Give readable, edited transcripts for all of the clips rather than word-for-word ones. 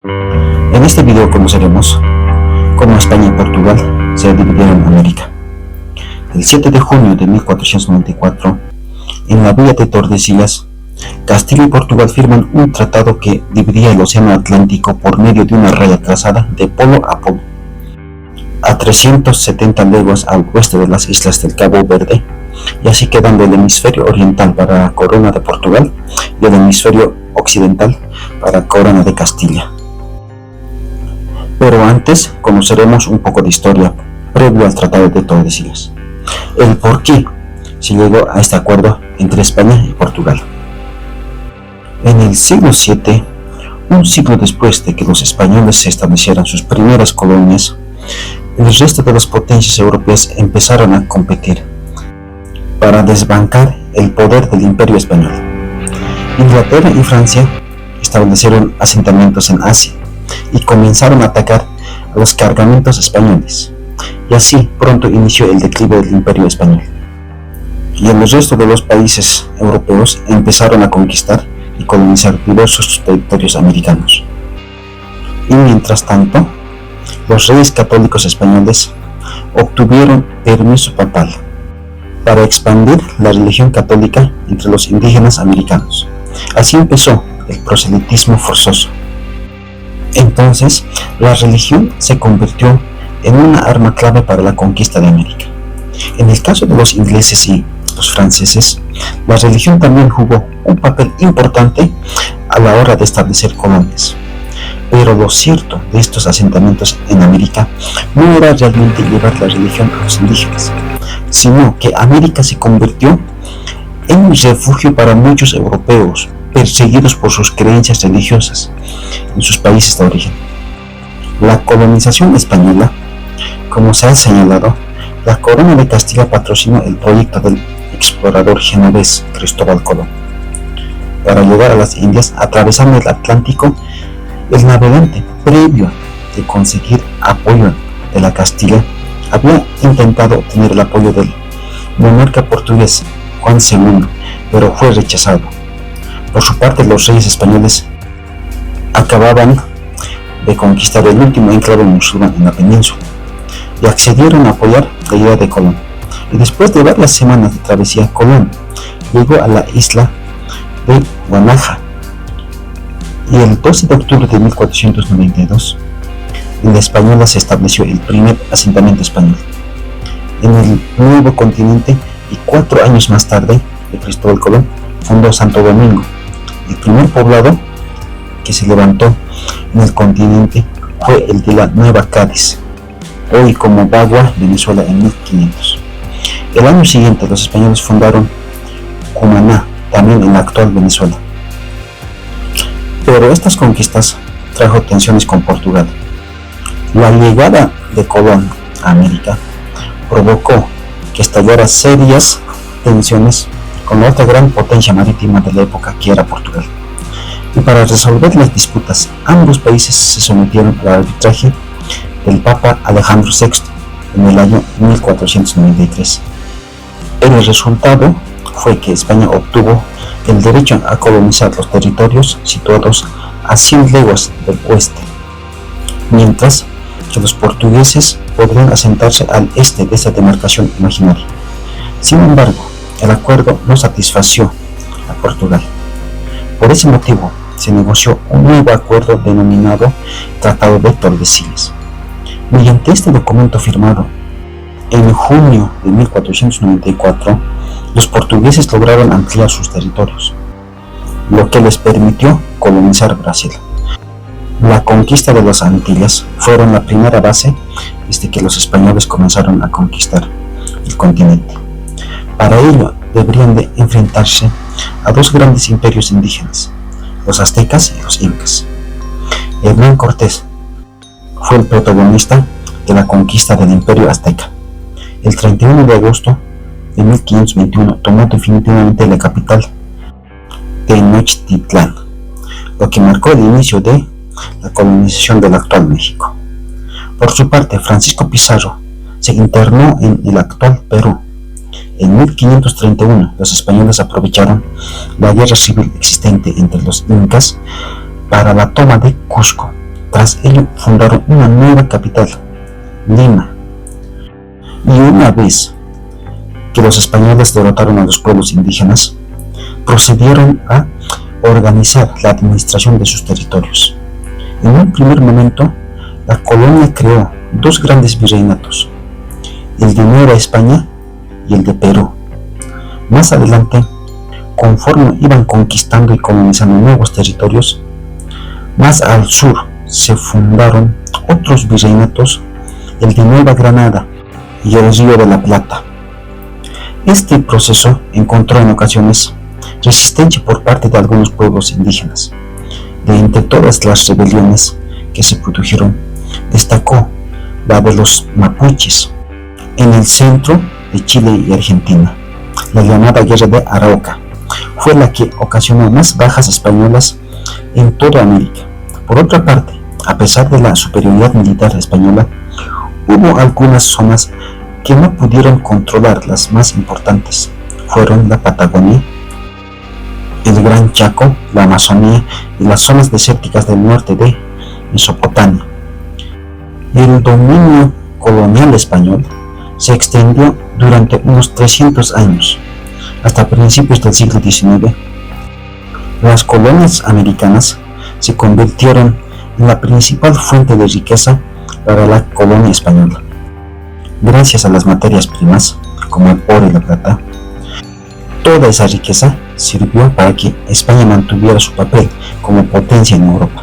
En este video conoceremos cómo España y Portugal se dividieron en América. El 7 de junio de 1494, en la villa de Tordesillas, Castilla y Portugal firman un tratado que dividía el océano Atlántico por medio de una raya trazada de polo a polo, a 370 leguas al oeste de las islas del Cabo Verde, y así quedando el hemisferio oriental para la corona de Portugal y el hemisferio occidental para la corona de Castilla. Pero antes conoceremos un poco de historia previo al Tratado de Tordesillas, el por qué se llegó a este acuerdo entre España y Portugal. En el siglo VII, un siglo después de que los españoles se establecieran sus primeras colonias, el resto de las potencias europeas empezaron a competir para desbancar el poder del Imperio Español. Inglaterra y Francia establecieron asentamientos en Asia y comenzaron a atacar a los cargamentos españoles, y así pronto inició el declive del Imperio Español. Y el resto de los países europeos empezaron a conquistar y colonizar diversos territorios americanos. Y mientras tanto, los reyes católicos españoles obtuvieron permiso papal para expandir la religión católica entre los indígenas americanos. Así empezó el proselitismo forzoso. Entonces, la religión se convirtió en una arma clave para la conquista de América. En el caso de los ingleses y los franceses, la religión también jugó un papel importante a la hora de establecer colonias. Pero lo cierto de estos asentamientos en América no era realmente llevar la religión a los indígenas, sino que América se convirtió en un refugio para muchos europeos perseguidos por sus creencias religiosas en sus países de origen. La colonización española, como se ha señalado, la corona de Castilla patrocinó el proyecto del explorador genovés Cristóbal Colón. Para llegar a las Indias, atravesando el Atlántico, el navegante, previo de conseguir apoyo de la Castilla, había intentado obtener el apoyo del monarca portugués Juan II, pero fue rechazado. Por su parte, los reyes españoles acababan de conquistar el último enclave musulmán en la península y accedieron a apoyar la idea de Colón. Y después de varias semanas de travesía, Colón llegó a la isla de Guanaja, y el 12 de octubre de 1492 en la Española se estableció el primer asentamiento español en el nuevo continente, y 4 años más tarde Cristóbal Colón fundó Santo Domingo, el primer poblado que se levantó en el continente fue el de la Nueva Cádiz, hoy como Bagua, Venezuela, en 1500. El año siguiente los españoles fundaron Cumaná, también en la actual Venezuela. Pero estas conquistas trajo tensiones con Portugal. La llegada de Colón a América provocó que estallara serias tensiones con la otra gran potencia marítima de la época, que era Portugal. Y para resolver las disputas, ambos países se sometieron al arbitraje del Papa Alejandro VI en el año 1493. El resultado fue que España obtuvo el derecho a colonizar los territorios situados a 100 leguas del oeste, mientras que los portugueses podrían asentarse al este de esta demarcación imaginaria. Sin embargo, el acuerdo no satisfació a Portugal. Por ese motivo, se negoció un nuevo acuerdo denominado Tratado de Tordesillas. Mediante este documento firmado en junio de 1494, los portugueses lograron ampliar sus territorios, lo que les permitió colonizar Brasil. La conquista de las Antillas fueron la primera base desde que los españoles comenzaron a conquistar el continente. Para ello deberían de enfrentarse a dos grandes imperios indígenas, los aztecas y los incas. Hernán Cortés fue el protagonista de la conquista del imperio azteca. El 31 de agosto de 1521 tomó definitivamente la capital, Tenochtitlán, lo que marcó el inicio de la colonización del actual México. Por su parte, Francisco Pizarro se internó en el actual Perú. En 1531, los españoles aprovecharon la guerra civil existente entre los incas para la toma de Cusco, Tras ello fundaron una nueva capital, Lima, y una vez que los españoles derrotaron a los pueblos indígenas, procedieron a organizar la administración de sus territorios. En un primer momento, la colonia creó dos grandes virreinatos, el de Nueva España y el de Perú. Más adelante, conforme iban conquistando y colonizando nuevos territorios, más al sur se fundaron otros virreinatos, el de Nueva Granada y el Río de la Plata. Este proceso encontró en ocasiones resistencia por parte de algunos pueblos indígenas. De entre todas las rebeliones que se produjeron, destacó la de los mapuches en el centro de Chile y Argentina. La llamada Guerra de Arauca fue la que ocasionó más bajas españolas en toda América. Por otra parte, a pesar de la superioridad militar española, hubo algunas zonas que no pudieron controlar. Las más importantes fueron la Patagonia, el Gran Chaco, la Amazonía y las zonas desérticas del norte de Mesopotamia. El dominio colonial español se extendió durante unos 300 años. Hasta principios del siglo XIX, las colonias americanas se convirtieron en la principal fuente de riqueza para la colonia española. Gracias a las materias primas, como el oro y la plata, toda esa riqueza sirvió para que España mantuviera su papel como potencia en Europa.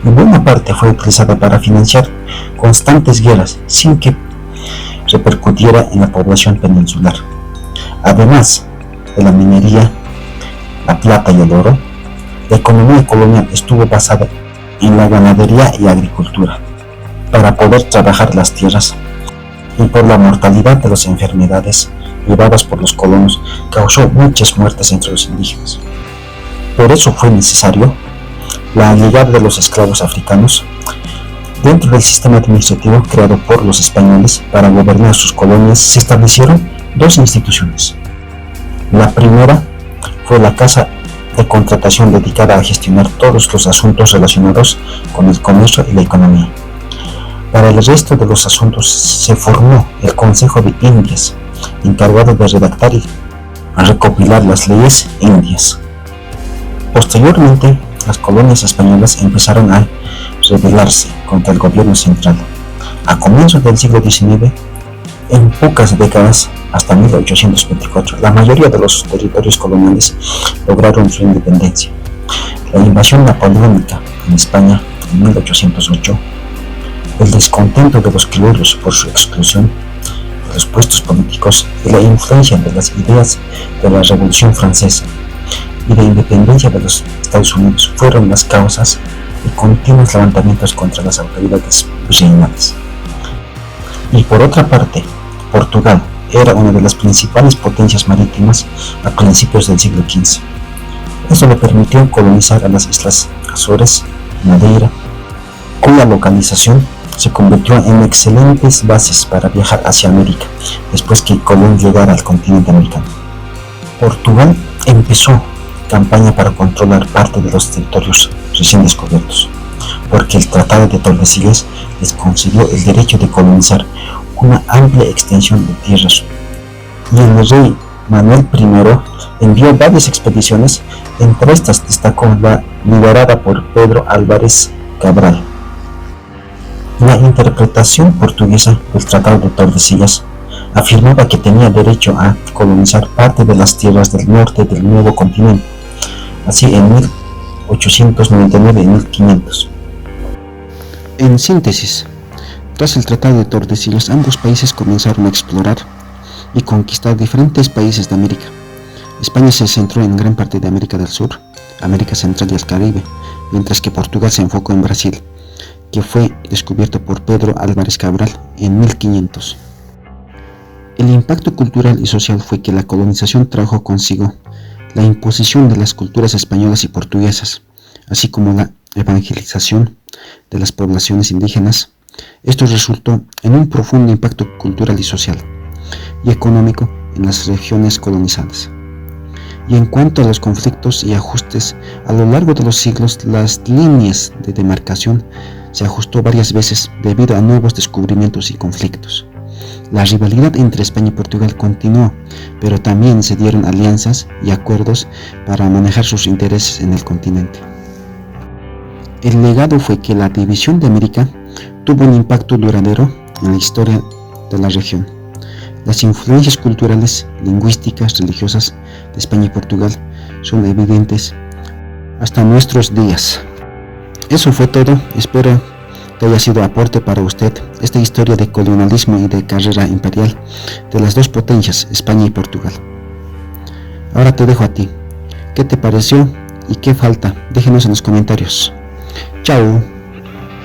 En buena parte fue utilizada para financiar constantes guerras sin que repercutiera en la población peninsular. Además de la minería, la plata y el oro, la economía colonial estuvo basada en la ganadería y agricultura para poder trabajar las tierras, y por la mortalidad de las enfermedades llevadas por los colonos causó muchas muertes entre los indígenas. Por eso fue necesario la llegada de los esclavos africanos dentro del sistema administrativo creado por los españoles para gobernar sus colonias. Se establecieron dos instituciones. La primera fue la Casa de Contratación, dedicada a gestionar todos los asuntos relacionados con el comercio y la economía. Para el resto de los asuntos se formó el Consejo de Indias, encargado de redactar y recopilar las leyes indias. Posteriormente, las colonias españolas empezaron a rebelarse contra el gobierno central. A comienzos del siglo XIX, en pocas décadas, hasta 1824, la mayoría de los territorios coloniales lograron su independencia. La invasión napoleónica en España en 1808, el descontento de los criollos por su exclusión de los puestos políticos y la influencia de las ideas de la Revolución Francesa y de independencia de los Estados Unidos fueron las causas de continuos levantamientos contra las autoridades virreinales. Y por otra parte, Portugal era una de las principales potencias marítimas a principios del siglo XV. Esto le permitió colonizar a las islas Azores, Madeira, cuya localización se convirtió en excelentes bases para viajar hacia América después que Colón llegara al continente americano. Portugal empezó campaña para controlar parte de los territorios recién descubiertos, porque el Tratado de Tordesillas les concedió el derecho de colonizar una amplia extensión de tierras, y el rey Manuel I envió varias expediciones. Entre estas destacó la liderada por Pedro Álvares Cabral. La interpretación portuguesa del Tratado de Tordesillas afirmaba que tenía derecho a colonizar parte de las tierras del norte del nuevo continente, así en 1899 y 1500. En síntesis, tras el Tratado de Tordesillas, ambos países comenzaron a explorar y conquistar diferentes países de América. España se centró en gran parte de América del Sur, América Central y el Caribe, mientras que Portugal se enfocó en Brasil, que fue descubierto por Pedro Álvares Cabral en 1500. El impacto cultural y social fue que la colonización trajo consigo la imposición de las culturas españolas y portuguesas, así como la evangelización de las poblaciones indígenas. Esto resultó en un profundo impacto cultural y social y económico en las regiones colonizadas. Y en cuanto a los conflictos y ajustes, a lo largo de los siglos, las líneas de demarcación se ajustó varias veces debido a nuevos descubrimientos y conflictos. La rivalidad entre España y Portugal continuó, pero también se dieron alianzas y acuerdos para manejar sus intereses en el continente. El legado fue que la división de América tuvo un impacto duradero en la historia de la región. Las influencias culturales, lingüísticas, religiosas de España y Portugal son evidentes hasta nuestros días. Eso fue todo, espero que haya sido aporte para usted esta historia de colonialismo y de carrera imperial de las dos potencias, España y Portugal. Ahora te dejo a ti. ¿Qué te pareció y qué falta? Déjenos en los comentarios. Chao.